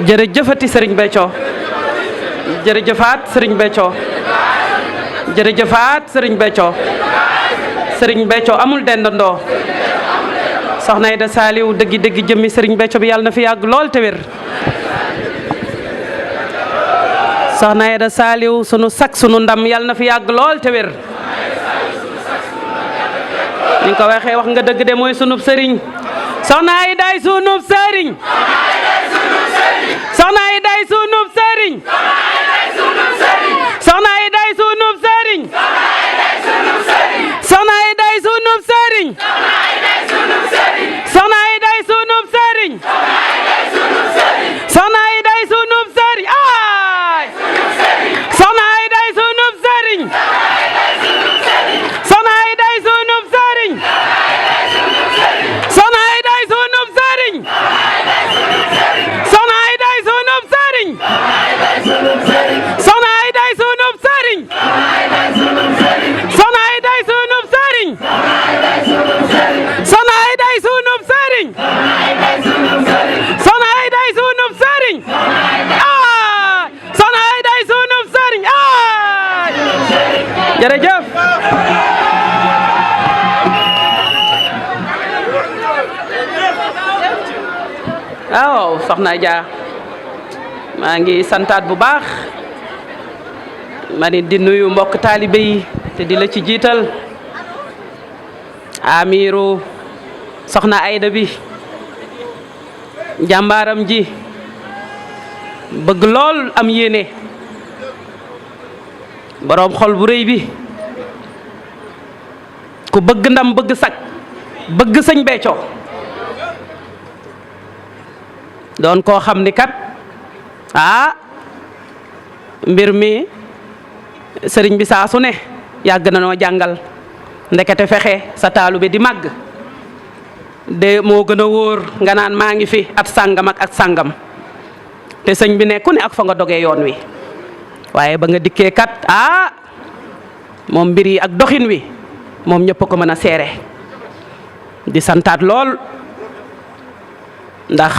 jërëjëfati Serigne Béthio jërëjëfaat Serigne Béthio jërëjëfaat Serigne Béthio Serigne Béthio amul dendandoo soxna Aïda Saliou dëggi jëmmi Serigne Béthio bi yàlla na fi yàgg lool te wér soxna Aïda Saliou sunu sak sunu ndam yàlla na fi yàgg lool te wér ni ko waxee wax nga dëgg de mooy sunub sëriñ soxna Aïda ay sunub sëriñ soxna Aïda ay sunub sëriñ soxna Aïda ay sunub sëriñ soxna Aïda ay sunub sëriñ soxna Aïda ay sunub sëriñ soxna Aïda ay sunub sëriñ ay soxna Aïda ay sunub sëriñ soxna Aïda ay sunub sëriñ soxna Aïda ay sunub sëriñ soxna Aïda ay sunub sëriñ soxna Aïda ay sunub sëriñ soxna Aïda ay sunub sëriñ soxna Aïda ay sunub sëriñ soxna Aïda ay sunub sëriñ ah soxna Aïda ay sunub sëriñ ah jërëjëf waaw soxna Dia maa ngi santaat bu baax ma di nuyu mbokk taalibe yi te di la ci jiital amiru soxna Aïda bi jàmbaaram ji bëgg lool am yéene boroom xol bu rëy bi ku bëgg ndam bëgg sag bëgg sëñ Béthio doon koo xam ni kat mbir mi sëriñ bi saa su ne yàgg na noo jàngal ndekete fexe sa taalu bi di màgg de moo gën a wóor nga naan maa ngi fi at sàngam ak at sàngam te sëñ bi ne ku ne ak fa nga dogee yoon wi waaye ba nga dikkee kat moom mbir yi ak doxin wi moom ñëpp ko mën a seere di santaat lool ndax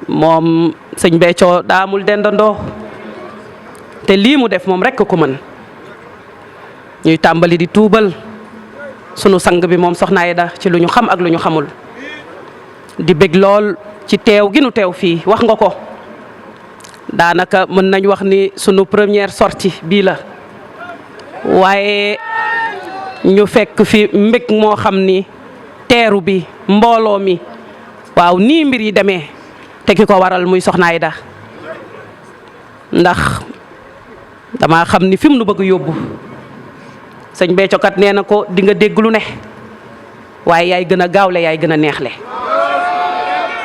moom sëñ Béthio daamul dendandoo te lii mu def moom rekk ko mën ñuy tàmbali di tuubal sunu sang bi moom soxna Aïda ci lu ñu xam ak lu ñu xamul di bég lool ci teew gi nu teew fii wax nga ko daanaka mën nañ wax ni sunu première sortie bii la waaye ñu fekk fi mbég moo xam ni teeru bi mbooloo mi waaw nii mbir yi demee te ki ko waral muy soxna Aïda ndax dama xam ni fi mu nu bëgg yóbbu sëñ Béthio kat nee na ko di nga dégg lu ne waaye yaay gën a gaawle yaay gën a neexle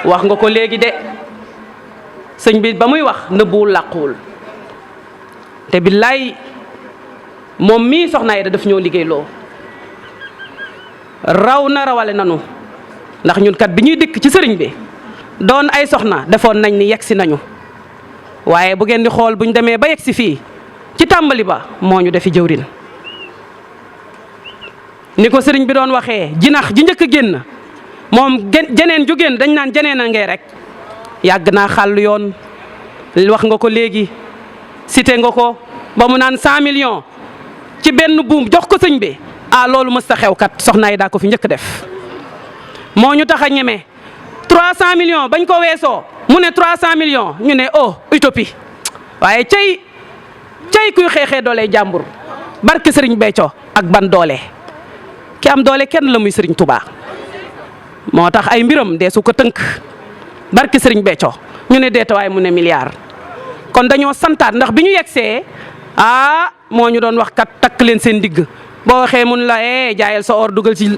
wax nga ko léegi de sëñ bi ba muy wax nëbbuwul làquwul te billaay moom mii soxna Aïda daf ñoo liggéey loo raw na rawale nanu ndax ñun kat bi ñuy dikk ci sëriñ bi doon ay soxna defoon nañ ni yegsi nañu waaye bu ngeen di xool bu ñu demee ba yegsi fii ci tàmbali ba moo ñu defi jëwrin ni ko sëriñ bi doon waxee jinax ji njëkk a génn moom jeneen ju génn dañ naan jeneen a ngee rek yàgg naa xàll yoon wax nga ko léegi cité nga ko ba mu naan 100 millions ci benn buum jox ko sëñ bi loolu mës ta xew kat soxna Aïda ko fi njëkk def moo ñu tax a ñeme 300 millions bañ ko weesoo mu ne 300 millions ñu ne utopie waaye cey kuy xeexee doole jàmbur barke Serigne Béthio ak ban doole ki am doole kenn la muy Serigne Touba moo tax ay mbiram dee su ko tënk barke Serigne Béthio ñu ne deeta waaye mu ne milliard kon dañoo santaat ndax bi ñu yegsee moo ñu doon wax kat takk leen seen digg boo waxee mun la jaayal sa or dugal ci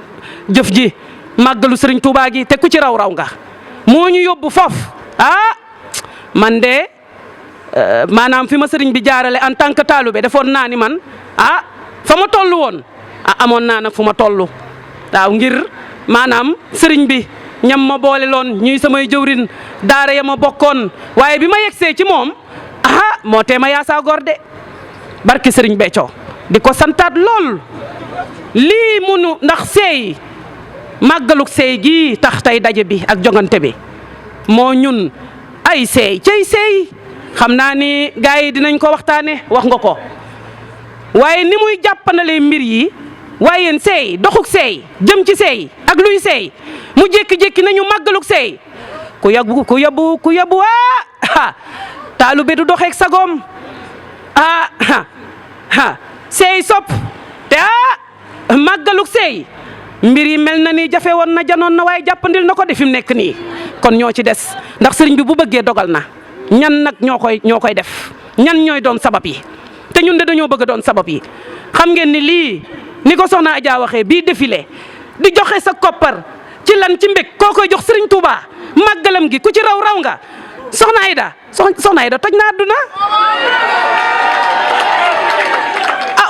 jëf ji màggalu Serigne Touba gi te ku ci raw nga moo ñu yóbbu foofu man de maanaam fi ma sëriñ bi jaarale en tant que taalibe defoon naa ni man fa ma toll woon amoon naa nag fu ma toll waaw ngir maanaam sëriñ bi ñam ma boole loon ñuy samay jëwrin daara ya ma bokkoon waaye bi ma yegsee ci moom moo tee ma yaasaa góor de barki sëriñ Béthio di ko santaat lool lii munu ndax seey màggaluk seey gii tax tey daje bi ak jongante bi moo ñun ay seey cey seey xam naa ni gars yi dinañ ko waxtaane wax nga ko waaye ni muy jàppandalee mbir yi waaye yéen seey doxuk seey jëm ci seey ak luy seey mu jékki-jékki nañu màggaluk seey ku yóbbu taalube du doxeek sagoom seey sopp te màggaluk seey mbir yi mel na ni jafe woon na janoon na waaye jàppandil na ko de fi mu nekk nii kon ñoo ci des ndax sëriñ bi bu bëggee dogal na ñan nag ñoo koy def ñan ñooy doon sabab yi te ñun de dañoo bëgg doon sabab yi xam ngeen ni lii ni ko soxna Adja waxee bii défilé di joxe sa koppar ci lan ci mbég koo koy jox sëriñ Touba màggalam gi ku ci raw nga soxna Ayda toj na àdduna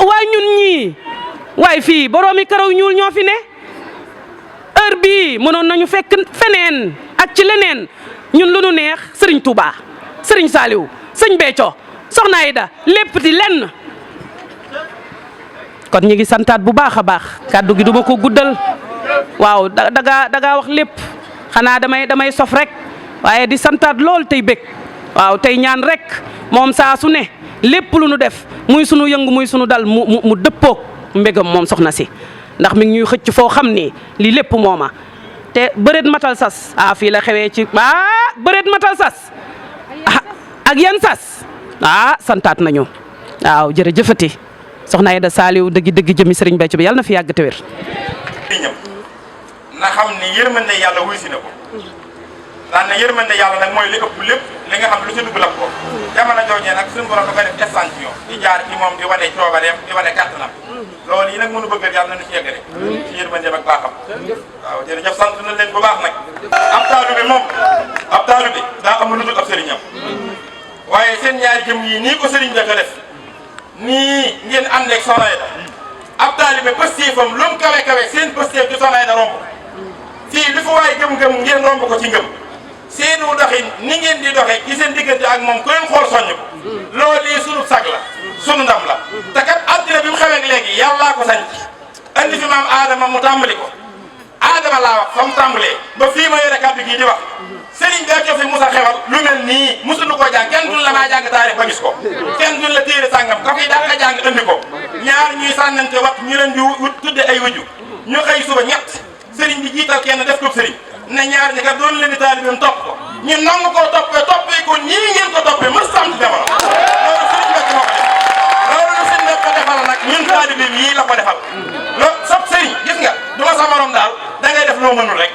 waaye ñun ñii waaye fii boroomi karaw ñuul ñoo fi ne heure bii mënoon nañu fekk feneen ak ci leneen ñun lu nu neex sëriñ Touba sëriñ Saliou sëñ Béthio soxna Ayda lépp di lenn kon ñu ngi santaat bu baax a baax kàddu gi duma ko guddal waaw daga wax lépp xanaa damay sof rek waaye di santaat lool tey bég waaw tey ñaan rek moom saa su ne lépp lu nu def muy sunu yëngu muy sunu dal mu dëppoog mbégam moom soxna si ndax mi ngi ñuy xëcc foo xam ni lii lépp mooma te bëreet matal sas fii la xewee ci bëreet matal sas ak yan sas santaat nañu waaw jërëjëfati soxna Aïda Saliou dëgg jëmi sëriñ Béthio bi yàlla na fi yàgg te wér na xam ni yërmande yàlla wuy si na ko daan na yërmande yàlla nag mooy li ëpp lépp li nga xam lu ci dugg la ko jamono joojee nag suñu borom dafa def extension di jaar ci moom di wane coobareem di wane kàttanam loolu yi nag mënu bëgg yàlla nañu ci yeggale ci yërmandeem ak baaxam waaw jërëjëf sant na leen bu baax nag ab taalu bi daa amul lu dul ab sëriñam waaye seen ñaari jëm yi nii ko sëriñ Béthio def nii ngeen ànd ak Soxna Aïda ab taalibe pëstéefam lu mu kawe seen pëstéef di Soxna Aïda romb fii li fa waaye gëm-gëm ngeen romb ko ci ngëm seenu doxin ni ngeen di doxee ci seen diggante ak moom ku leen xool soññ ko loolu lii sunu sag la sunu ndam la te kat àddina bi mu xewee léegi yàllaa ko sañ andi fi maam Adama mu tàmbali ko Adama laa wax fa mu tàmbalee ba fii ma yore kàddu gii di wax Serigne Béthio fi musa xewal lu mel nii musuñu koo jàng kenn dun la maa jàng taarix ba gis ko kenn dun la téere sàngam ka koy daa nga jàng andi ko ñaar ñuy sànnante wax ñu leen di wut tudde ay wëju ñu xëy suba ñett Serigne bi jiital kenn def ko Serigne ne ñaar ñi kat doon leen di taalibeem topp ko ñu nangu koo toppee ko nii ngeen ko toppee mës sam ci jamono loolu Serigne Béthio moo ko def loolu lu Serigne Béthio defal nag ñun taalibeem yii la ko defal loolu sab Serigne gis nga du ma sa morom daal da ngay def loo mënul rek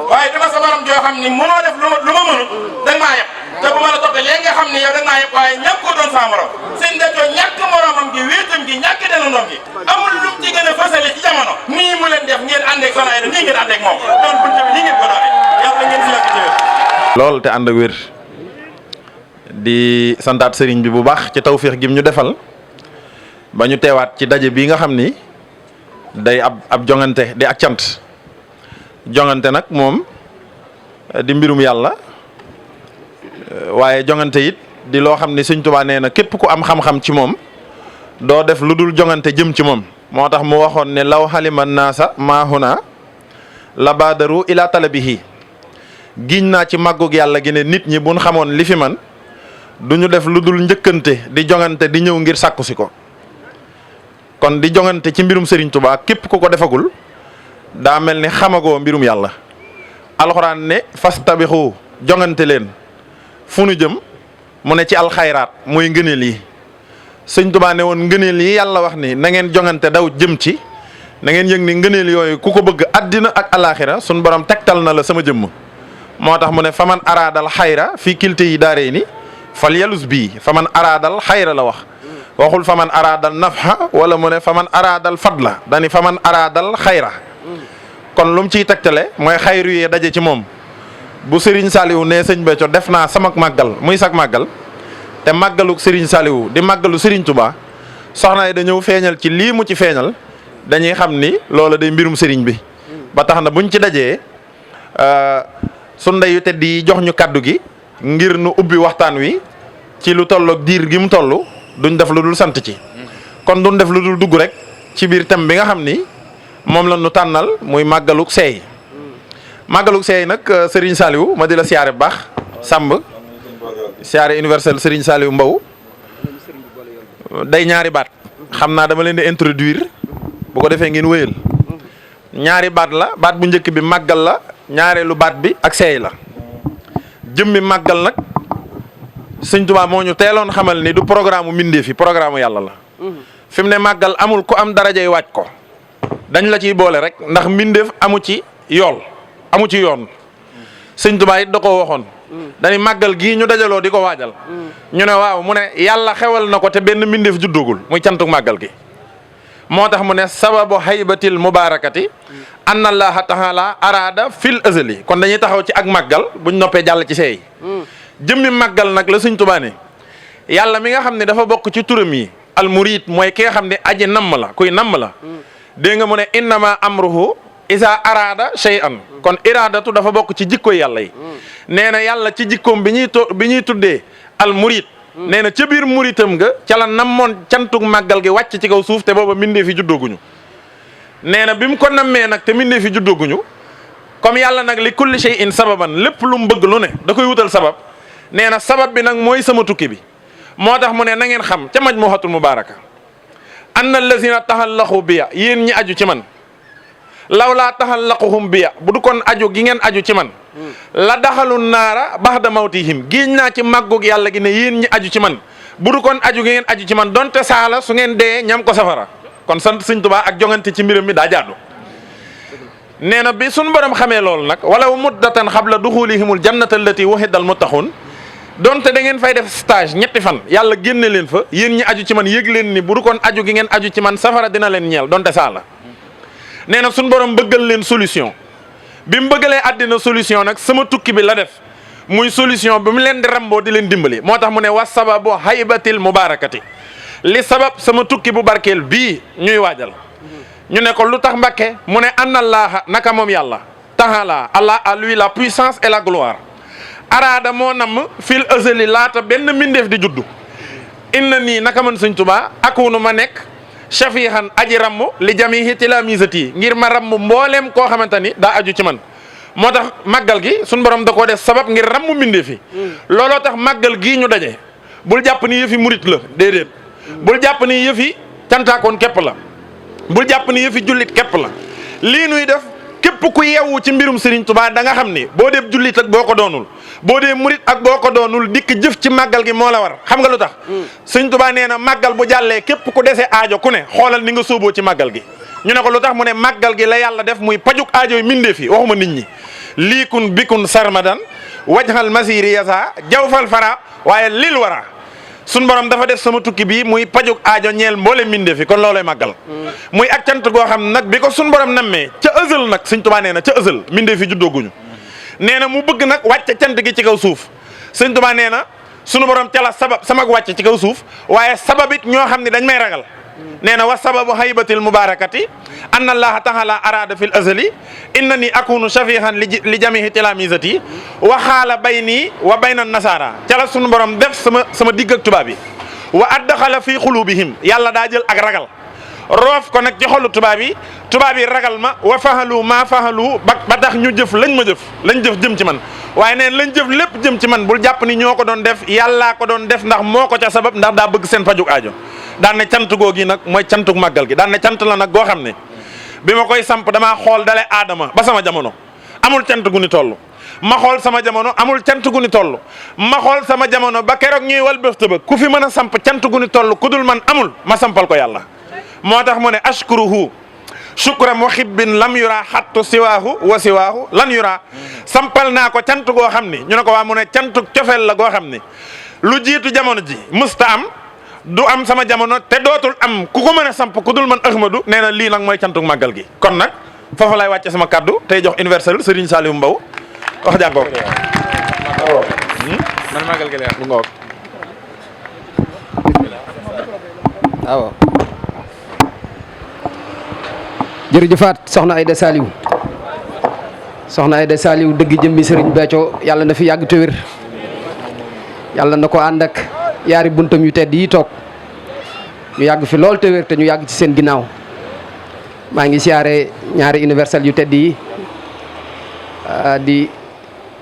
waaye du ma sa morom joo xam ni mënoo def lu ma mënul da nga maa yeb te bu ma la toppee léegi nga xam ni yow da nga maa yeb waaye ñàkk ko doon sa morom Serigne Béthio ñàkk moromam gi wéetam gi ñàkk denandom gi amul lu ci gën a fasale ci jamono nii mu leen def ngeen ànd ak Soxna Aïda nii ngeen ànd ak moom doon bunte bi nii ngeen ko doonee yàlla ngeen fi yàgg ci wér lool te ànd ak wér di santaat sëriñ bi bu baax ci tawféex gi ñu defal ba ñu teewaat ci daje bii nga xam ni day ab jongante di ak cant jongante nag moom di mbirum yàlla waaye jongante it di loo xam ni Sëñ Tuubaa nee na képp ku am xam-xam ci moom doo def lu dul jongante jëm ci moom moo tax mu waxoon ne law xalima naasa maahuna la baadaru ila talabihi giñ naa ci màggug yàlla gi ne nit ñi buñ xamoon li fi man du ñu def lu dul njëkkante di jongante di ñëw ngir sàkku si ko kon di jongante ci mbirum Serigne Touba képp ku ko defagul daa mel ni xamagoo mbirum yàlla alxuraan ne fastabixu jongante leen fu nu jëm mu ne ci alxayraat mooy ngëneel yi Sëñ Touba ne woon ngëneel yi yàlla wax ni na ngeen jongante daw jëm ci na ngeen yëg ni ngëneel yooyu ku ko bëgg àddina ak alaaxira sun borom tegtal na la sama jëmm moo tax mu ne faman araadal xayra fii kilte yi daaree ni fal yalus bii faman araadal xayra la wax waxul faman araadal nafha wala mu ne faman araadal fadla dani faman araadal xayra kon lu mu ciy tegtale mooy xayru yee daje ci moom bu Serigne Saliou ne Sëñ Béthio def naa sama màggal muy sak màggal te màggaluk Serigne Saliou di màggalu Serigne Touba soxna yi dañëw feeñal ci lii mu ci feeñal dañuy xam ni loola day mbirum Serigne bi ba tax na buñ ci dajee su ndeyu tedd yi jox ñu kaddu gi ngir nu ubbi waxtaan wi ci lu tolloog diir gi mu toll duñ def lu dul sant ci kon duñ def lu dul dugg rek ci biir thème bi nga xam ni moom la ñu tànnal muy màggaluk seey màggaluk seey nag Serigne Saliou ma di la siyaare bu baax sàmb siyaare universel Serigne Saliou Mbow day ñaari baat xam naa dama leen di introduire bu ko defee ngeen wéyal ñaari baat la baat bu njëkk bi màggal la ñaareelu baat bi ak seey la jëmmi màggal nag Sëñ Tuubaa moo ñu teeloon xamal ni du programme mbindeef fi programme yàlla la fi mu ne màggal amul ku am darajay waaj ko dañ la ciy boole rek ndax mbindeef amu ci yool amu ci yoon Sëñ Tuubaa it da koo waxoon dañuy màggal gii ñu dajaloo di ko waajal ñu ne waaw mu ne yàlla xewal na ko te benn mbindeef juddugul muy cantuk màggal gi moo tax mu ne sababu haybatil mubarakati anna allaha taala arada fil azali kon dañuy taxaw ci ak màggal buñ noppee jàll ci seey jëmmi màggal nag la Sëñ Tuubaa ne yàlla mi nga xam ne dafa bokk ci turam yi al murid mooy ki nga xam ne aji namm la kuy namm la dégg nga mu ne innama amruhu isa arada shay'an kon iradatu dafa bokk ci jikkoy yàlla yi nee na yàlla ci jikkoom bi ñuy tuddee al murid nee na ca biir muritam nga ca la nammoon cantug màggal gi wàcc ci kaw suuf te booba mbindee fi juddooguñu nee na bi mu ko nammee nag te mbindee fi juddooguñu comme yàlla nag li kulli shay'in sababan lépp lu mu bëgg lu ne da koy wutal sabab nee na sabab bi nag mooy sama tukki bi moo tax mu ne na ngeen xam ca majmuhatul mubaraka anna allazina taxallaqu biya yéen ñi aju ci man law laa taxallaquhum biya bu du kon aju gi ngeen aju ci man la daxalu naara baxda mawtihim giiñ naa ci màggug yàlla gi ne yéen ñi aju ci man bu du kon aju gi ngeen aju ci man donte saala su ngeen dee ñam ko safara kon sant Sëñ Tuubaa ak jongante ci mbiram mi daa jaadu nee na bi suñ borom xamee loolu nag walaw muddatan xabla duxulihimul jannata allati wahidal muttaqun donte da ngeen fay def stage ñetti fan yàlla génne leen fa yéen ñi aju ci man yëg leen ni bu du kon aju gi ngeen aju ci man safara dina leen ñeel donte saala nee na suñ borom bëggal leen solution bi mu bëggalee àddina solution nag sama tukki bi la def muy solution bi mu leen di ramboo di leen dimbali moo tax mu ne wa sababu haybatil mubarakati li sabab sama tukki bu barkeel bii ñuy waajal ñu ne ko lu tax Mbàkke mu ne annallaaha naka moom yàlla taala allah à lui la puissance et la gloire araada moo namm fil azali laata benn mbindeef di juddu inna nii naka man Sëñ Tuubaa akunu ma nekk shafihan aji ramm li jamihi tilamisati ngir ma ramm mbooleem koo xamante ni daa aju ci man moo tax màggal gi suñ borom da koo def sabab ngir ramm mbindee fi looloo tax màggal gii ñu daje bul jàpp ni yëfi murit la déedéet bul jàpp ni yëfi cantaakoon képp la bul jàpp ni yëfi jullit képp la lii nuy def képp ku yeewu ci mbirum Serigne Touba da nga xam ni boo dee jullit ak boo ko doonul boo dee murit ak boo ko doonul dikk jëf ci màggal gi moo la war xam nga lu tax Serigne Touba nee na màggal bu jàllee képp ku dese aajo ku ne xoolal ni nga sóoboo ci màggal gi ñu ne ko lu tax mu ne màggal gi la yàlla def muy pajuk aajo yi mindee fi waxuma nit ñi liikun bikun sarmadan wajhal masiri yasa jawfal fara waaye lil wara sun borom dafa def sama tukki bii muy pajuk aajo ñeel mboole mbindee fi kon loolay màggal muy ak cant goo xam nag bi ko sun borom nammee ca ësal nag Sëñ Tuubaa nee na ca ësal mbindee fi juddooguñu nee na mu bëgg nag wàcce cant gi ci kaw suuf Sëñ Tuubaa nee na sunu borom ca la sabab samag wàcce ci kaw suuf waaye sabab it ñoo xam ne dañ may ragal nee na wa sababu haybatil mubarakati anna allaha taala arada fil azali innani akunu shafihan li jamihi tilamisati wa xaala bayni wa bayna nasara ca la sunu borom def sama digg ak tubaab yi wa addaxala fi xulubihim yàlla daa jël ak ragal roof ko nag ci xolu tubaab yi ragal ma wa fahalu ma fahalu ba tax ñu jëf lañ jëf jëm ci man waaye neen lañ jëf lépp jëm ci man bul jàpp ni ñoo ko doon def yàllaa ko doon def ndax moo ko ca sabab ndax daa bëgg seen pajuk aajo daan ne cant goo gi nag mooy cantuk màggal gi daan ne cant la nag goo xam ne bi ma koy samp damaa xool dale aadama ba sama jamono amul cant gu ni toll ma xool sama jamono amul cant gu ni toll ma xool sama jamono ba keroog ñuy wal bëfta ba ku fi mën a samp cant gu ni toll ku dul man amul ma sampal ko yàlla moo tax mu ne ashkuruhu shukra muhibbin lam yura xattu siwaahu wa siwaahu lan yura sampal naa ko cant goo xam ni ñu ne ko waa mu ne cantuk cofeel la goo xam ni lu jiitu jamono ji mësta am du am sama jamono te dootul am ku ko mën a samp ku dul man Ahmadu nee na lii nag mooy cantuk màggal gi kon nag foofu lay wàcce sama kaddu tey jox universel Serigne Saliou Mbow wax jàngoo man màggal gi leer bu ngoog waaw jërëjëfaat soxna Aïda Saliou dëgg jëmmi Serigne Béthio yàlla na fi yàgg te wér yàlla na ko ànd ak yaari buntam yu tedd yi toog ñu yàgg fi lool te wér te ñu yàgg ci seen ginnaaw maa ngi siyaare ñaari universel yu tedd yi di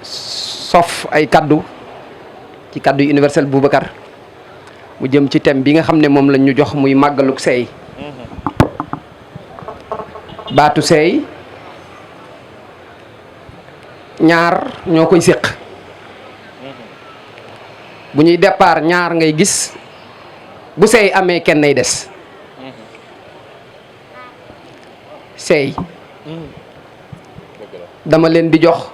sof ay kaddu ci kàddu yu universel Boubacar mu jëm ci thème bi nga xam ne moom lañ ñu jox muy màggaluk seey baatu seey ñaar ñoo koy séq bu ñuy départ ñaar ngay gis bu seey amee kenn nay des seey dama leen di jox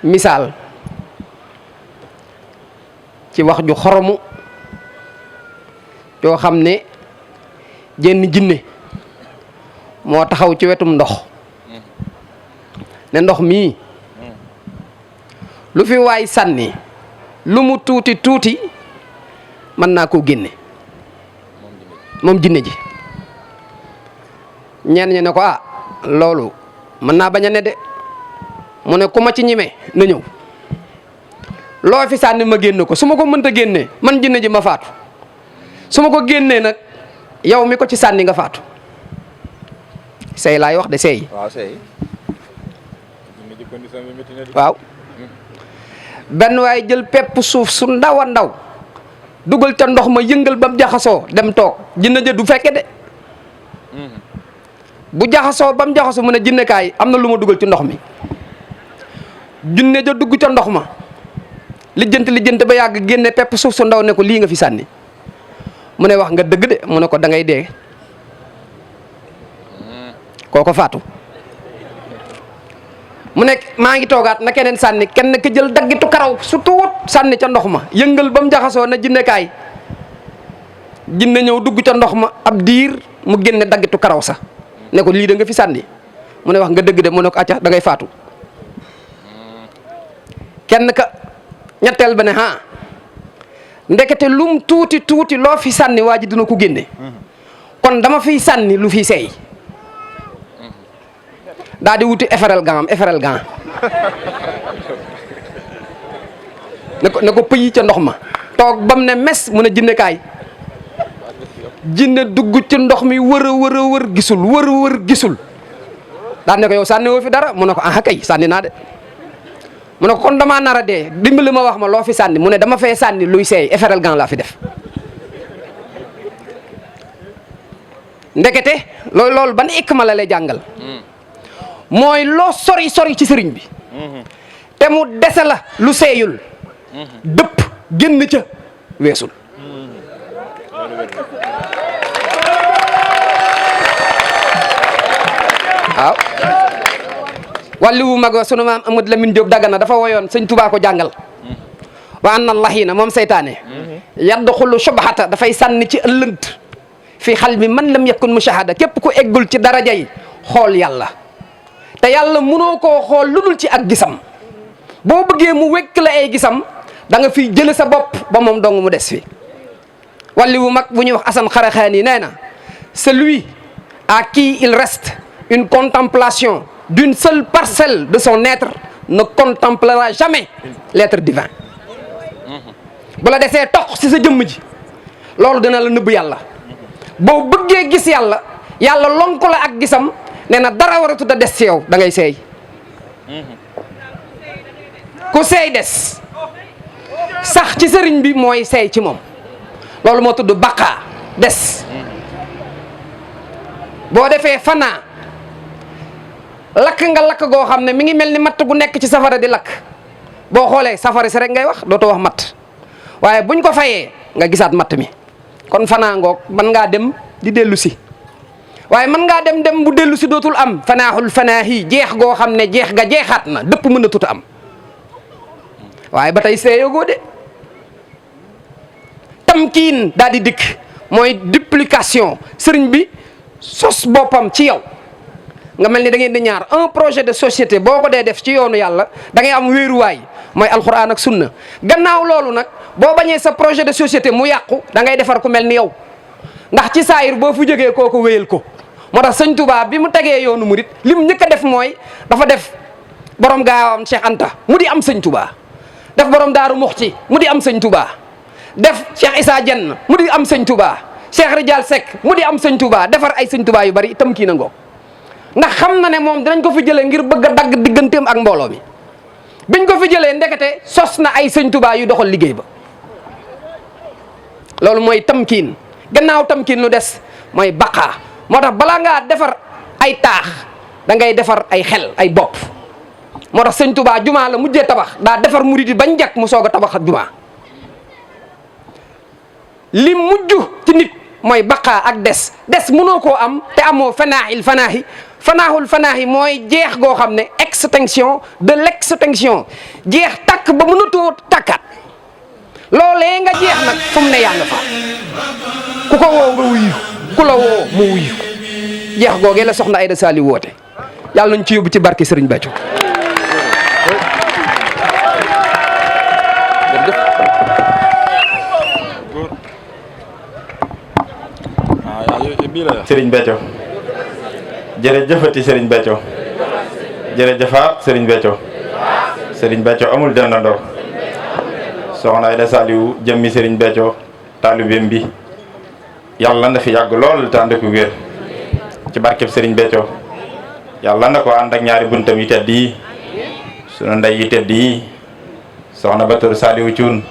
misaal ci wax ju xoromu yoo xam ne jenn jinne moo taxaw ci wetum ndox ne ndox mii lu fi waay sànni lu mu tuuti tuuti mën naa koo génne moom jinne ji ñenn ñi ne ko ah loolu mën naa bañ a ne de mu ne ku ma ci ñime na ñëw loo fi sànni ma génne ko su ma ko mënta génnee man jinne ji ma faatu su ma ko génnee nag yow mi ko ci sànni nga faatu sey laay wax de sey waaw sey waaw benn waaye jël pepp suuf su ndaw a ndaw dugal ca ndox ma yëngal ba mu jaxasoo dem toog jinne ja du fekke de bu jaxasoo ba mu jaxasoo mu ne jinnekaay am na lu ma dugal ci ndox mi jinne ja dugg ca ndox ma lijjanti ba yàgg génne pepp suuf su ndaw ne ko lii nga fi sànni mu ne wax nga dëgg de mu ne ko da ngay dee kooko faatu mu nekk maa ngi toogaat na keneen sànni kenn ka jël daggitu karaw su tuut sànni ca ndox ma yëngal ba mu jaxasoo na jinnekaay jinne ñëw dugg ca ndox ma ab diir mu génne daggitu karaw sa ne ko lii da nga fi sànni mu ne wax nga dëgg de mu ne ko acca da ngay faatu kenn ka ñetteel ba ne ah ndekete lum tuuti tuuti loo fi sànni waa ji dina ko génne kon dama fiy sànni lu fi seey daa di wuti eferel gant ne ko pëyi ca ndox ma toog bam ne mes mu ne jinnekaay jinne dugg ci ndox mi wër a wër gisul daan ne ko yow sànni woo fi dara mu ne ko ah kay sànni naa de mu ne ko kon damaa nar a dee dimbali ma wax ma loo fi sànni mu ne dama fee sànni luy seey eferel gant laa fi def ndekete loolu ban ikk ma la lay jàngal mooy loo sori ci sëriñ bi te mu dese la lu seeyul dëpp génn ca weesul waaw wàllu wu mag sunu maam Amadou Lamine Diop Dagana dafa woyoon sëñ Tuubaa ko jàngal wa anna allahina moom seytaane yadxulu subhata dafay sànni ci ëllënt fi xal bi man lam yakun mushahada képp ku eggul ci daraja yi xool yàlla te yàlla mënoo koo xool lu dul ci ak gisam boo bëggee mu wekk la ay gisam da nga fiy jële sa bopp ba moom dong mu des fi wàllu wu mag bu ñuy wax Asan Xaraxaani nee na celui à qui il reste une contemplation d'une seule parcelle de son être ne contemplera jamais l'être divin bu la desee toq ci sa jëmm ji loolu dina la nëbb yàlla boo bëggee gis yàlla yàlla lonko la ak gisam nee na dara waratu da des ci yow da ngay seey ku seey des sax ci sëriñ bi mooy seey ci moom loolu moo tudd baqaa des boo defee fanaa lakk nga lakk goo xam ne mi ngi mel ni matt gu nekk ci safara di lakk boo xoolee safara si rek ngay wax dootoo wax matt waaye buñ ko fayee nga gisaat matt mi kon fanaa ngoog mën ngaa dem di dellu si waaye mën ngaa dem bu dellu si dootul am fanaaxul fanaahi jeex goo xam ne jeex ga jeexaat na dëpp mën a tuta am waaye ba tey seeyogoo de tamkiin daal di dikk mooy duplication sëriñ bi sos boppam ci yow nga mel ni da ngeen di ñaar un projet de société boo ko dee def ci yoonu yàlla da ngay am wéeruwaay mooy alxuraan ak sunna gannaaw loolu nag boo bañee sa projet de société mu yàqu da ngay defar ku mel ni yow ndax ci saayir boo fu jógee kooku wéyal ko moo tax sëñ Touba bi mu tegee yoonu murit li mu njëkk a def mooy dafa def borom gaawam Cheikh Anta mu di am sëñ Touba def borom Daaru Muxti mu di am sëñ Touba def Cheikh Issa Dieng mu di am sëñ Touba Cheikh Rijal Seck mu di am sëñ Touba defar ay sëñ Touba yu bari itam kii na ngoog ndax xam na ne moom dinañ ko fi jëlee ngir bëgg a dagg digganteem ak mbooloo mi biñ ko fi jëlee ndekete sos na ay sëñ Tuubaa yu doxal liggéey ba. loolu mooy tamkiin. gannaaw tamkiin lu des mooy baqaa. moo tax balaa ngaa defar ay taax da ngay defar ay xel ay bopp. moo tax sëñ Tuubaa jumaa la mujjee tabax daa defar murid yi bañ njëkk mu soog a tabax ak jumaa. li mujj ci nit mooy baqaa ak des mënoo koo am te amoo fanaaxil fanaaxi fanaaxul fanaaxi mooy jeex goo xam ne extinction de l'extinction jeex takk ba mënatoo takkaat loolee nga jeex nag fu mu ne yaa nga fa ku ko woo nga wuyu ku la woo mu wuyu jeex googee la soxna Aïda Saliou woote yàlla nañ ci yóbbu ci barke Serigne Béthio. Serigne Béthio jërëjëfati Serigne Béthio jërëjëfaat Serigne Béthio Serigne Béthio amul dendandoo soxna Aïda Saliou jëmmi Serigne Béthio taalibeem bi yàlla na fi yàgg lool te ànd ak wér ci barkeb Serigne Béthio yàlla na ko ànd ak ñaari buntam yi tedd yi sunu ndey yi tedd yi soxna Batour Saliou Thioune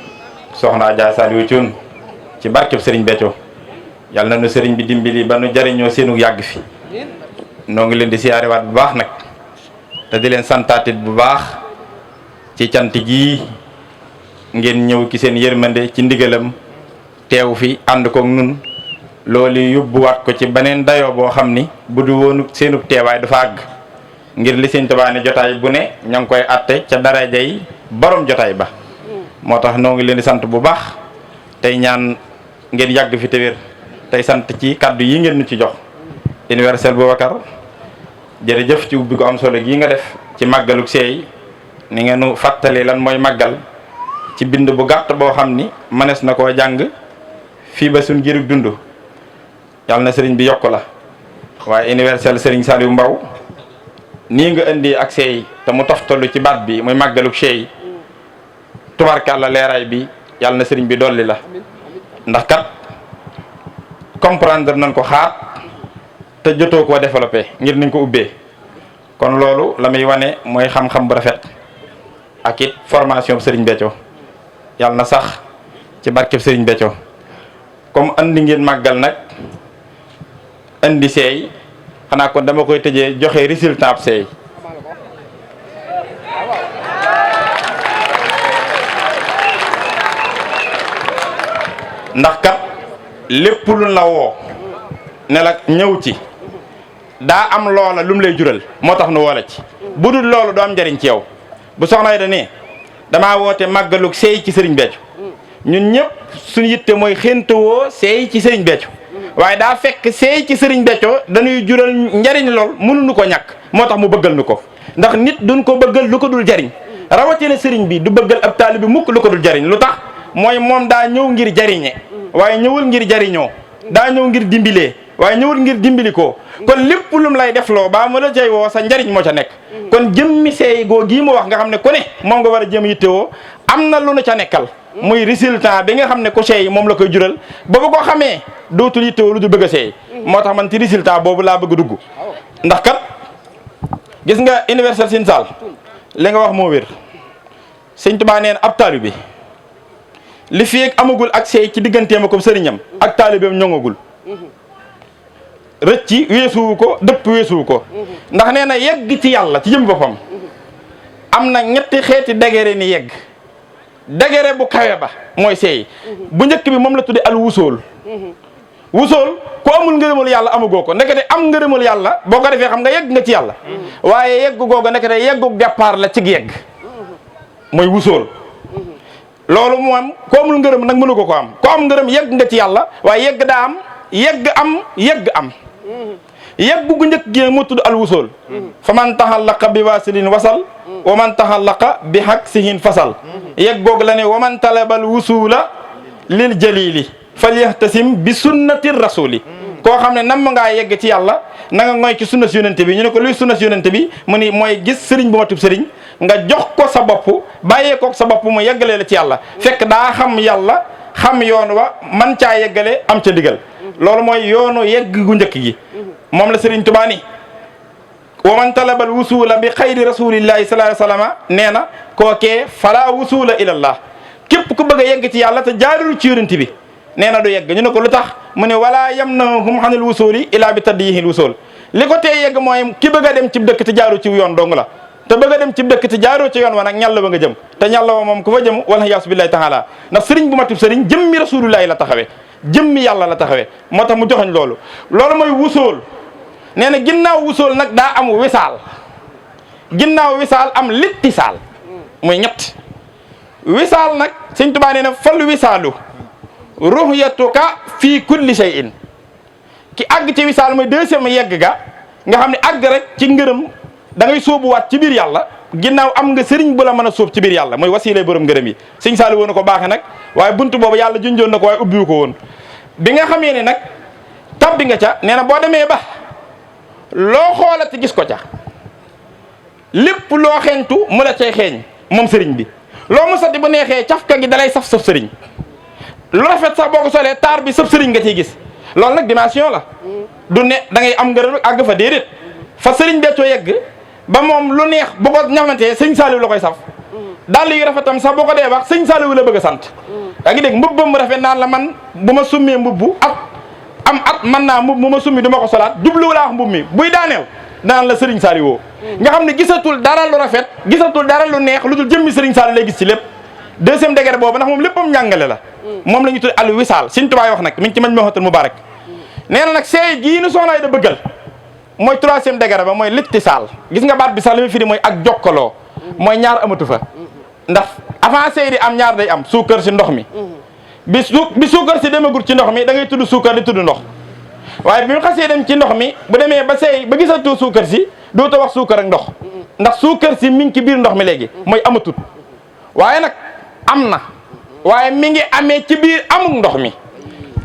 soxna Adja Saliou Thioune ci barkeb Serigne Béthio yàlla na nu sëriñ bi dimbali ba nu jariñoo seenu yàgg fi noo ngi leen di siyaarewaat bu baax nag te di leen santaatit bu baax ci cant gii ngeen ñëw ki seen yërmande ci ndigalam teew fi ànd koog nun loolu yóbbuwaat ko ci beneen dayoo boo xam ni bu du woonu seenub teewaay dafa àgg ngir li Sëriñ Tuubaa ne jotaay bu ne ña ngi koy atte ca darajay borom jotaay ba moo tax noo ngi leen di sant bu baax tey ñaan ngeen yàgg fi te wér tey sant ci kàddu yi ngeen ñu ci jox universel Boubacar jërëjëf ci ubbi ko am solo gii nga def ci màggaluk seey ni ngeen nu fàttali lan mooy màggal ci bind bu gàtt boo xam ni mënees na koo jàng fii ba suñ girug dund yàlla na sëriñ bi yokk la waaye universel sëriñ Saliou Mbaw nii nga indi ak seey te mu toftalu ci baat bi muy màggaluk seey tubarkàlla leeraay bi yàlla na sëriñ bi dolli la ndax kat comprendre nañ ko xaar te jotoo koo développé ngir nañ ko ubbee kon loolu la muy wane mooy xam-xam bu rafet ak it formation bu Serigne Béthio yàlla na sax ci barkeb Serigne Béthio comme andi ngeen màggal nag andi seey xanaa kon dama koy tëjee joxe résultat ab seey ndax kat lépp lu la woo ne la ñëw ci daa am loola lu mu lay jural moo tax nu woola ci bu dul loolu doo am njëriñ ci yow bu soxna Aïda ne damaa woote màggalug seey ci Serigne Béthio ñun ñëpp suñu yitte mooy xéntawoo seey ci Serigne Béthio waaye daa fekk seey ci Serigne Béthio dañuy jural njariñ lool mënuñu ko ñàkk moo tax mu bëggal nu ko ndax nit duñ ko bëggal lu ko dul jariñ rawatina Serigne bi du bëggal ab taalibe bi mukk lu ko dul jariñ lu tax mooy moom daa ñëw ngir jariñe waaye ñëwul ngir jariñoo daa ñëw ngir dimbilee waaye ñëwul ngir dimbali ko kon lépp lum lay def loo baa ma la cay woo sa njariñ moo ca nekk kon jëmmi seey goo gii mu wax nga xam ne ku ne moom nga war a jëm yittewoo am na lu nu ca nekkal muy résultat bi nga xam ne ku seey moom la koy jural ba bu ko xamee dootul yittewoo lu dul bëgg a seey moo tax man ci résultat boobu laa bëgg a dugg ndax kat gis nga universel Sine Sall li nga wax moo wér Sëñ Tuubaa neen ab taalibe bi li fi amagul ak seey ci digganteem ak sëriñam ak taalibeem ñoŋagul rëcci weesuwu ko dëpp weesuwu ko ndax nee na yegg ci yàlla ci jëm boppam am na ñetti xeeti degere ni yegg degere bu kawe ba mooy seey bu njëkk bi moom la tudde al wusool wusool ku amul ngërëmul yàlla amagoo ko ndekete am ngërëmul yàlla boo ko defee xam nga yegg nga ci yàlla waaye yegg googa ndekete yeggu départ la ci yegg mooy wusool loolu moom ku amul ngërëm nag mënu ko am ku am ngërëm yegg nga ci yàlla waaye yegg daa am yegg am yegg gu njëkk gi mu tudd al wusool fa man taxallaqa bi wasilin wasal wa man taxallaqa bi haksihin fasal yegg googu la ne wa man talabal wusula lil jalili falyahtasim bi sunnati rasuli koo xam ne nam ngaa yegg ci yàlla na nga ngoy ci sunna si yonente bi ñu ne ko luy sunna si yonente bi mu ni mooy gis sëriñ bu matub sëriñ nga jox ko sa bopp bàyyee ko sa bopp mu yeggalee la ci yàlla fekk daa xam yàlla xam yoon wa man caa yeggale am ca digal loolu mooy yoonu yegg gu njëkk gi moom la Sëriñ Tuubaa ni wa man talabal wusula bi xayri rasulillahi sallallahu alayhi wa sallam nee na kookee fala wusula ilallah képp ku bëgg a yegg ci yàlla te jaarul ci yonent bi nee na du yegg ñu ne ko lu tax mu ne wala yamnahum anil wusuli ila bi tadyihil wusul li ko tee yegg mooy ki bëgg a dem ci dëkk te jaarul ci yoon dong la te bëgg a dem ci dëkk te jaaroo ci yoon wa nag ñàll ba nga jëm te ñàll wa moom ku fa jëm wala yaasu billahi taala ndax sëriñ bu matub sëriñ jëmmi rasulullahi la taxawee jëmmi yàlla la taxawee moo tax mu joxañ loolu mooy wusool nee na ginnaaw wusool nag daa am wisaal ginnaaw wisaal am littisaal muy ñett wisaal nag sëñ Tuubaa nee na fal wisaalu ruhyatuka fii kulli shay'in ki àgg ci wisaal mooy deuxième yegg ga nga xam ne àgg rek ci ngërëm da ngay sóobuwaat ci biir yàlla ginnaaw am nga sëriñ bu la mën a sóob ci biir yàlla mooy wasiilay borom ngërëm yi sëñ Saaliw woon na ko baaxe nag waaye buntu boobu yàlla junjoon na ko waaye ubbiwu ko woon bi nga xamee ne nag tabbi nga ca nee na boo demee ba loo xoolati gis ko ca lépp loo xeeñtu mu la cay xeeñ moom sëriñ bi loo mu sati bu neexee cafka gi dalay saf saf sëriñ lu rafet sax boo ko solee taar bi saf sëriñ nga ciy gis loolu nag dimension la du ne da ngay am ngërëm àgg fa déedéet fa sëriñ Béthio yegg ba moom lu neex bu ko ñamantee sëñ Saaliw la koy saf dàll yu rafetam sax boo ko dee wax sëñ Saaliw la bëgg a sant yaa ngi dégg mbubbam rafet naan la man bu ma summee mbubbu at man naa mbubb mu ma summi du ma ko solaat jubluwu laa wax mbub mi buy daaneel naan la sëriñ Saaliw woo nga xam ne gisatul dara lu rafet gisatul dara lu neex lu dul jëmmi sëriñ Saaliw lay gis ci lépp deuxième degré boobu ndax moom léppam njàngale la moom la ñu tudd al wisaal sëñ Tuubaa wax nag mi ngi ci Majmuhatul Mubaarak nee na nag seey gii nu soxna yi da bëggal mooy troisième degré ba mooy littisaal gis nga baat bi sax li muy firi mooy ak jokkaloo mooy ñaar amatu fa ndax avant seey di am ñaar day am suukar si ndox mi bi suukar si demagul ci ndox mi da ngay tudd suukar di tudd ndox waaye bi mu xasee dem ci ndox mi bu demee ba seey ba gisatoo suukar si dootoo wax suukar ak ndox ndax suukar si mi ngi ci biir ndox mi léegi mooy amatut waaye nag am na waaye mi ngi amee ci biir amuk ndox mi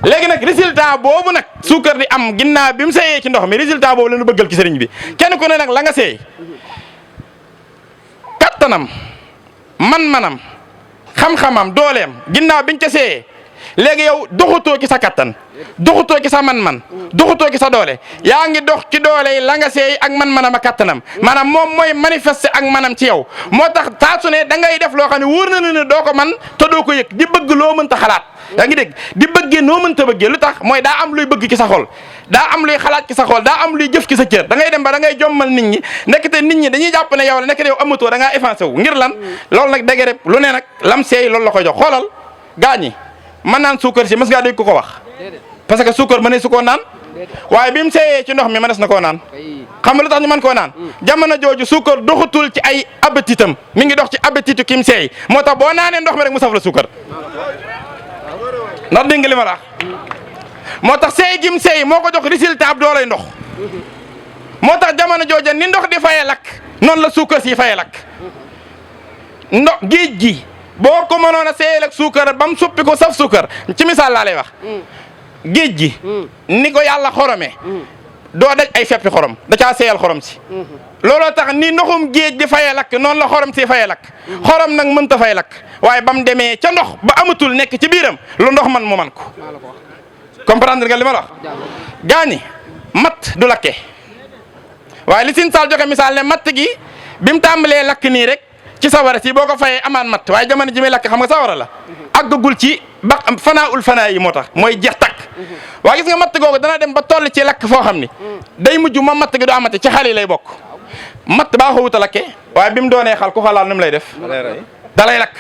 léegi nag résultat boobu nag suukar di am ginnaaw bi mu seeyee ci ndox mi résultat boobu la ñu bëggal ci sëriñ bi kenn ku ne nag la nga seey kattanam man-manam xam-xamam dooleem ginnaaw biñ ca seeyee léegi yow doxutoo ci sa kattan doxutoo ci sa man-man doxutoo ci sa doole yaa ngi dox ci doole yi la nga seey ak man-manam ak kattanam maanaam moom mooy manifester ak manam ci yow moo tax saa su ne da ngay def loo xam ne wóor na ne doo ko man te doo ko yëg di bëgg loo mënta xalaat yaa ngi dégg di bëggee noo mënta bëggee lu tax mooy daa am luy bëgg ci sa xol daa am luy xalaat ci sa xol daa am luy jëf ci sa cër da ngay dem ba da ngay jommal nit ñi nekkate nit ñi dañuy jàpp ne yow la nekkate yow amatoo da ngaa effacé wu ngir lan loolu nag dégg rek lu ne nag lam seey loolu la koy jox xoolal gaañi mën naan suukar si mës ngaa dégg ko wax parce que suukar mënees su koo naan waaye bi mu seeyee ci ndox mi mënees na koo naan xam nga lu tax ñu mën koo naan jamono jooju suukar doxatul ci ay appétitam mi ngi dox ci appétitu ki mu seey moo tax boo naanee ndox mi rek mu saf la suukar ndax dégg nga li ma la moo tax seey gi mu seey moo ko jox résultat ab doolay ndox moo tax jamono jooja ni ndox di fayee lakk noonu la suukar si fayee lakk ndox géej gi boo ko mënoon a seeyal ak suukar ba mu suppi ko saf suukar ci misaal laa lay wax géej gi ni ko yàlla xoromee doo daj ay feppi xorom da caa seeyal xorom si looloo tax ni ndoxum géej di fayee lakk noonu la xorom si fayee lakk xorom nag mënta fay lakk waaye ba mu demee ca ndox ba amatul nekk ci biiram lu ndox man mu man ko comprendre nga li ma la wax gaañi matt du lakke waaye li sin sal joxe misaal ne matt gi bi mu tàmbalee lakk nii rek ci sawara si boo ko fayee amaan matt waaye jamono ji muy lakk xam nga sawara la àggagul ci ba fanaa fanaa yi moo tax mooy jeex takk waaye gis nga matt googu dana dem ba toll ci lakk foo xam ni day mujj ma matt gi du amati ci xal yi lay bokk matt baa xawut a lakke waaye bi mu doonee xal ku xalaal nu mu lay def da lay lakk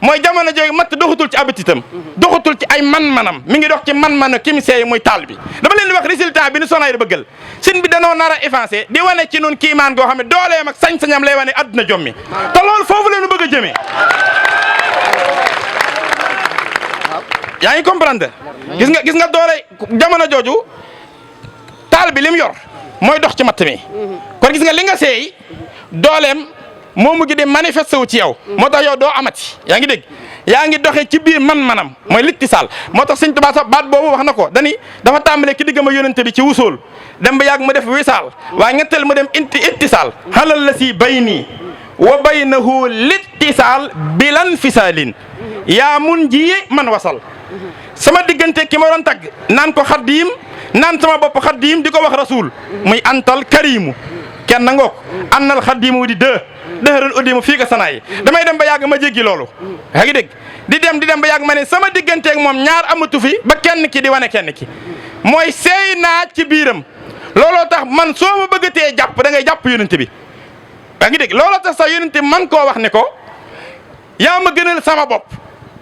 mooy jamono jooju matt doxatul ci appétitam doxatul ci ay man-manam mi ngi dox ci man-manu kimisee yi muy taal bi dama leen di wax résultat bi ni Soxna Aida bëggal sin bi danoo nar a effacé di wane ci nun kiimaan goo xam ne dooleem ak sañ-sañam lay wane adduna jommi te loolu foofu la ñu bëgg a jëmee yaa ngi comprendre gis nga doole jamono jooju taal bi lim yor mooy dox ci matt mi kon gis nga li nga seey dooleem moo mujj di manifesté wu ci yow moo tax yow doo amati yaa ngi dégg yaa ngi doxee ci biir man-manam mooy littisaal moo tax Sëñ Tuubaa sax baat boobu wax na ko dani dafa tàmbalee ki diggam a yónente bi ci wusool dem ba yàgg mu def wisaal waaye ñetteel mu dem ittisaal xalal la si bayni wa baynahu littisaal bilan fisaalin yaa mun ji man wasal sama diggante ki ma doon tagg naan ko xaddiim naan sama bopp xaddiim di ko wax rasul muy antal karimu kenn ngoog annal xaddimu di dëhëral uddimu fii ka sanaay damay dem ba yàgg ma jéggi loolu yaa ngi dégg di dem ba yàgg ma ne sama digganteeg moom ñaar amatu fi ba kenn ki di wane kenn ki mooy seey naa ci biiram looloo tax man soo ma bëggatee jàpp da ngay jàpp yonent bi yaa ngi dégg looloo tax sax yonent man koo wax ne ko yaa ma gënal sama bopp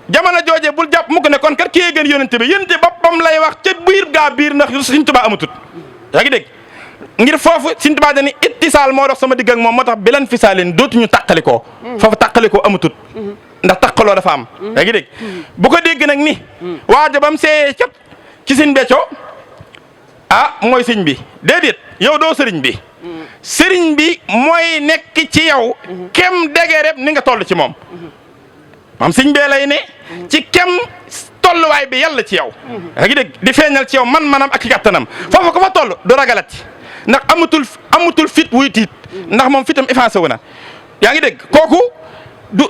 jamono jooje bul jàpp mu ko ne kon kat kii gën yonent bi boppam lay wax ca biir ndax Sëriñ Tuubaa amatut yaa ngi dégg ngir foofu Sëriñ Tuubaa dañuy ittisaal moo dox sama digg ak moom moo tax bilan fisaalin dootuñu tàqalikoo foofu tàqalikoo amatut ndax tàqaloo dafa am yaa ngi dégg bu ko dégg nag ni waajo bam seeyee cap ci Sëriñ Béthio mooy sëriñ bi déedéet yow doo sëriñ bi sëriñ bi mooy nekk ci yow kem dégee ni nga toll ci moom maam sëriñ bee lay ne ci kem tolluwaay bi yàlla ci yow yaa ngi dégg di feeñal ci yow man-manam ak kattanam foofu ko fa toll du ragalati ndax amatul fit wuy tiit ndax moom fitam effacé wu na yaa ngi dégg kooku du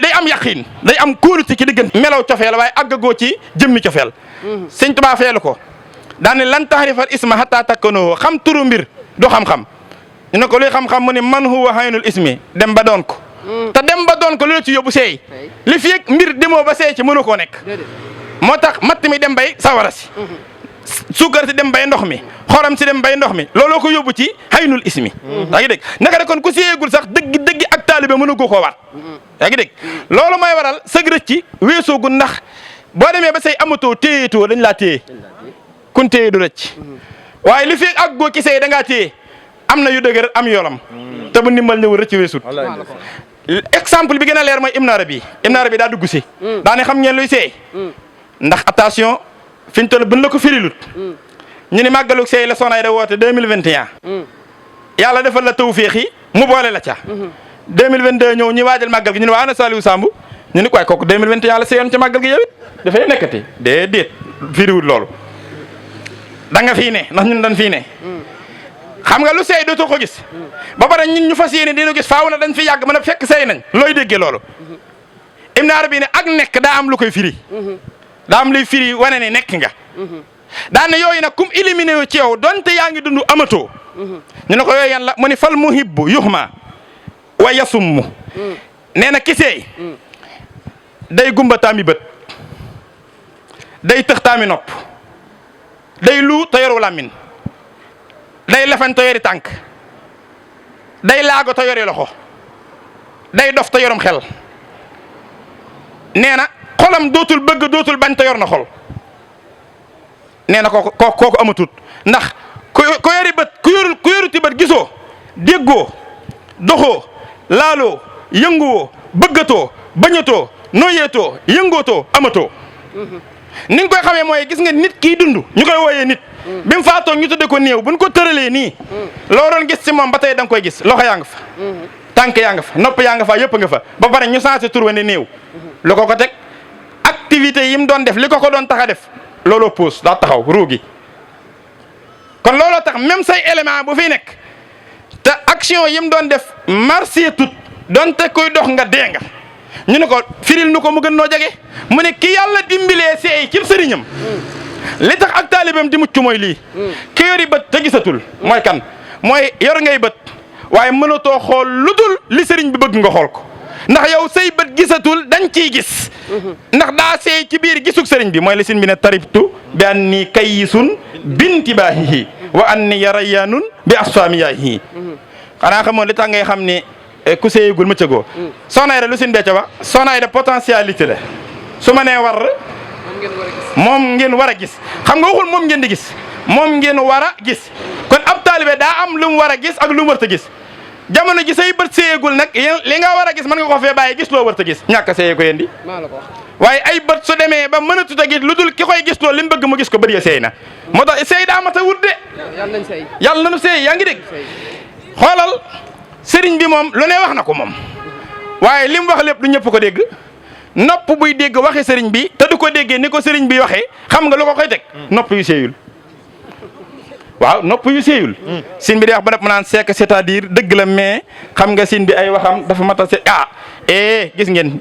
day am yaqiin day am kóolute ci diggante melaw cofeel waaye àggagoo ci jëmmi cofeel Sëñ Tuubaa feelu ko daane lan taxrifal isma hatta takkoonoo xam turu mbir du xam-xam ñu ne ko luy xam-xam mu ne man huwa haynul ismi dem ba doon ko te dem ba doon ko lu la ci yóbbu seey li fi mbir demoo ba seey ci mënu koo nekk moo tax matt mi dem bay sawara si suukar si dem bay ndox mi xorom si dem bay ndox mi looloo ko yóbbu ci haynul ismi yaa ngi dégg naka de kon ku seeyegul sax dëgg ak taalibe mënu ko koo waat yaa ngi dégg loolu mooy waral sëg rëcc ci weesoogu ndax boo demee ba say amatoo téyetoo dañ laa téye kun téye du rëcc waaye li fi ak goo ci say da ngaa téye am na yu dëgër am yoolam te bu ndimbal ñëwul rëcc weesut exemple bi gën a leer mooy Ibn Arabi daa dugg si daane xam ngeen luy seey ndax attention fi ñu toll buñ la ko firilut ñu ni màggalug seey la Soxna Aida woote 2021 yàlla defal la tawféex yi mu boole la ca 2022 ñëw ñi waajal màggal gi ñu ne waa ana Saliou Samb ñu ni koy kooku 2021 la seeyoon ca màggal gi yow it dafay nekkati déedéet firiwut loolu da nga fii ne ndax ñun dañ fii ne xam nga lu seey dootoo ko gis ba pare ñun ñu fas yéene dina gis faaw na dañ fi yàgg mën a fekk seey nañ looy déggee loolu Ibn Arabi ne ak nekk daa am lu koy firi daa am luy firi wane ne nekk nga daan ne yooyu nag kum éliminé wu ci yow donte yaa ngi dund amatoo ñu ne ko yooyu yan la mu ni fal muhibbu yuxma wa yasummu nee na ki seey day gumba taami bët day tëx taami nopp day lu te yoru làmmiñ day lefañ te yori tànk day laago te yori loxo day dof te yorum xel nee na xolam dootul bëgg dootul bañ te yor na xol nee na kooku amatut ndax ku yori bët ku yoruti bët gisoo déggoo doxoo laaloo yënguwoo bëggatoo bañatoo noyeetoo yëngootoo amatoo ni nga koy xamee mooy gis nga nit kii dund ñu koy wooyee nit bi mu faatoo ñu tudde ko néew buñ ko tëralee nii loo doon gis ci moom ba tey da nga koy gis loxo yaa nga fa tànk yaa nga fa nopp yaa nga fa yëpp nga fa ba pare ñu changé tur ne néew lu ko teg activité yi mu doon def li ko doon tax a def looloo pause daa taxaw ruugi kon looloo tax même say élément bu fi nekk te action yi mu doon def marché tout donte koy dox nga dee nga ñu ne ko firil nu ko mu gën noo jege mu ne ki yàlla dimbilee seey ci sëriñam li tax ak taalibeem di mucc mooy lii ki yori bët te gisatul mooy kan mooy yor ngay bët waaye mënatoo xool lu dul li sëriñ bi bëgg nga xool ko ndax yow say bët gisatul dañ ciy gis ndax daa seey ci biir gisug sëriñ bi mooy li sin bi ne taribtu bi an ni kayisun bintibaahihi wa an ni yarayanun bi asfaamiyaahihi xanaa xamoon li tax ngay xam ni ku seeyagul ma cëgoo Soxna Aida lu sin becca wax Soxna Aida potentialité la su ma nee war moom ngeen war a gis xam nga waxul moom ngeen di gis moom ngeen war a gis kon ab taalibe daa am lu mu war a gis ak lu mu war a gis jamono ji say bët seeyagul nag li nga war a gis mën nga ko fee bàyyi gis loo war a gis ñàkk a seeyee ko yéen di waaye ay bët su demee ba mënatut a gis lu dul ki koy gis loo li mu bëgg mu gis ko bët ya seey na moo tax seey daa mat a wut de yàlla nañu seey yaa ngi dégg xoolal sëriñ bi moom lu ne wax na ko moom waaye li mu wax lépp du ñëpp ko dégg nopp buy dégg waxi sëriñ bi te du ko déggee ni ko sëriñ bi waxee xam nga lu ko koy teg nopp yu seeyul waaw nopp yu seeyul sin bi di wax ba mu naan c'est que c'est-à-dire dëgg la mais xam nga sin bi ay waxam dafa mat a se gis ngeen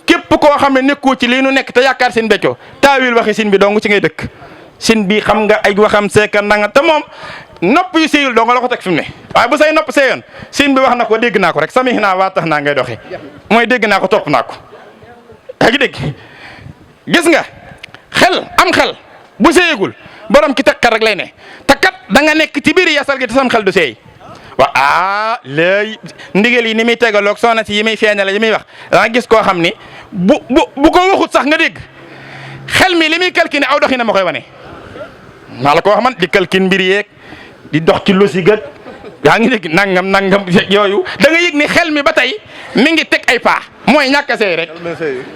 képp koo xam ne nekkoo ci lii nu nekk te yaakaar sin Béthio taawil waxi sin bi dong ci ngay dëkk sin bi xam nga ay waxam seeka nanga te moom nopp yu séyul doo nga la ko teg fi mu ne waaye bu say nopp séyoon sin bi wax na ko dégg naa ko rek samih naa waa tax naa ngay doxee mooy dégg naa ko topp naa ko yaa ngi dégg gis nga am xel bu séyegul borom ki takkat rek lay ne te kat da nga nekk ci biir yasal gi te sam xel du séy waa léegi ndigal yi ni muy tegaloog soxna si yi muy feeñale yi muy wax da nga gis koo xam ni bu ko waxut sax nga dégg xel mi li muy calculé aw doxina ma koy wane maa la ko wax man di calcul mbir yeeg di dox ci logique ak yaa ngi dégg nangam yooyu da nga yëg ni xel mi ba tey mi ngi teg ay pas mooy ñàkk a seey rek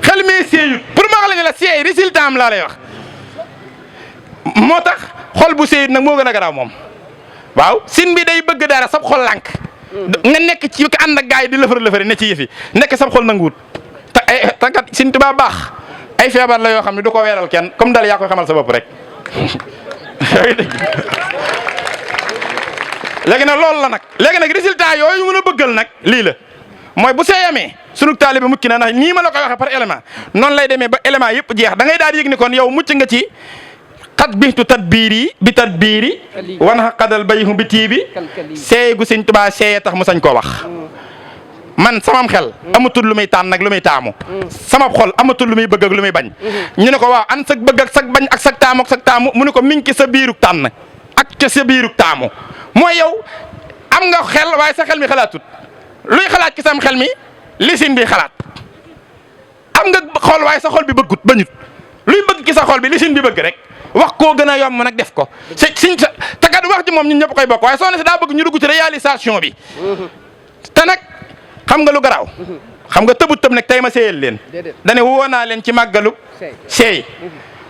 xel mi seeyut pour ma wax la ne la seey résultat am laa lay wax moo tax xol bu seeyut nag moo gën a garaaw moom waaw sin bi day bëgg dara sab xol lànk nga nekk ci ko ànd ak gaay di lëfër ne ci yëfi nekk sab xol nanguwut te kat sin tuba baax ay feebar la yoo xam ne du ko weeral kenn comme dal yaa koy xamal sa bopp rek léegi nag loolu la nag léegi nag résultat yooyu mën a bëggal nag lii la mooy bu seeyamee sunu taalibe mucc na ndax nii ma la koy waxee par élément noonu lay demee ba élément yëpp jeex da ngay daal di yëg ni kon yow mucc nga ci xat bixtu tadbiiri bi tadbiiri wan xa xadal bayhu bi tiibi seey gu Sëñ Tuubaa seeye tax mu sañ koo wax man samam xel amatul lu muy tànn nag lu muy taamu sama xol amatul lu muy bëgg ak lu muy bañ ñu ne ko waaw an sag bëgg ak sag bañ ak sag taamu ak sag taamu mu ne ko miñ ki sa biiruk tànn ak ca sa biiruk taamu mooy yow am nga xel waaye sa xel mi xalaatut luy xalaat ci sam xel mi lisin bi xalaat am nga xol waaye sa xol bi bëggut bañut luy bëgg ci sa xol bi lisin bi bëgg rek wax koo gën a yomb nag def ko siñ te kat wax ji moom ñun ñëpp koy bokk waaye soxna si daa bëgg ñu dugg ci réalisation bi te nag xam nga lu garaaw xam nga tëbu tëb nag tey ma seeyal leen dane woo naa leen ci màggalu seey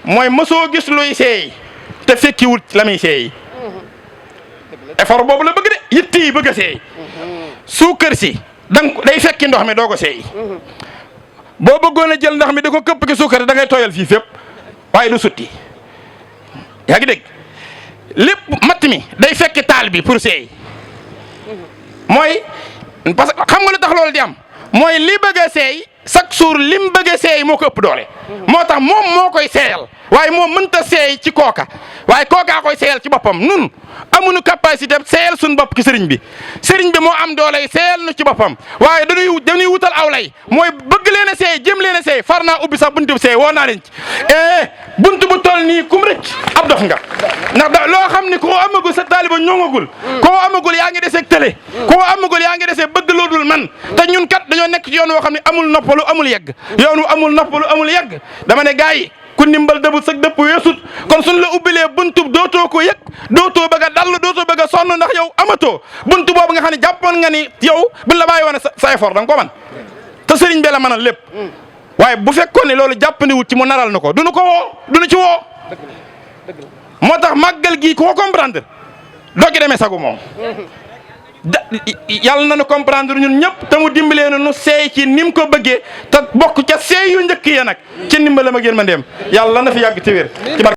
mooy mosoo gis luy seey te fekkiwul la muy seey effort boobu la bëgg de yitt yi bëgg a seey suukar si dang day fekki ndox mi doo ko seey boo bëggoon a jël ndox mi da ko këpp ki suukar da ngay tooyal fii fépp waaye du sutti yaa ngi dégg lépp matt mi day fekki taal bi pour seey mooy parce que xam nga lu tax loolu di am mooy li bëgg a seey chaque jour lim bëgg a seey moo ko ëpp doole moo tax moom moo koy seeyal waaye moom mënta seey ci kooka waaye kookaa koy seeyal ci boppam nun amuñu capacité seeyal suñu bopp ci sëriñ bi moo am doole yi seeyal nu ci boppam waaye dañuy wutal aw lay mooy bëgg leen a seey jëm leen a seey far naa ubbi sax buntu bu seey woo naa leen ci buntu bu toll nii kum rëcc ab dof nga ndax loo xam ni koo amagul sa taaliba ñoŋagul koo amagul yaa ngi desee tële koo amagul yaa ngi desee bëgg loo dul man te ñun kat dañoo nekk ci yoon woo xam ne amul noppalu amul yegg yoon wu amul noppalu amul yegg dama ne gars yi ku ndimbal dëbut sag dëpp weesut kon suñ la ubbilee buntub dootoo ko yëg dootoo bëgg a dall dootoo bëgg a sonn ndax yow amatoo buntu boobu nga xam ne jàppoon nga ni yow buñ la bàyyi woon sa effort da nga ko man te sëriñ bi la mënal lépp waaye bu fekkoon ne loolu jàppandiwut ci mu naral na ko duñu ko woo duñu ci woo moo tax màggal gii koo comprendre doo ci demee sagu moom yàlla na nu comprendre ñun ñëpp te mu dimbalee nu seey ci ni mu ko bëggee te bokk ca seey yu njëkk ya nag ci ndimbalam ak yërmandeem yàlla na fi yàgg te wér ci barke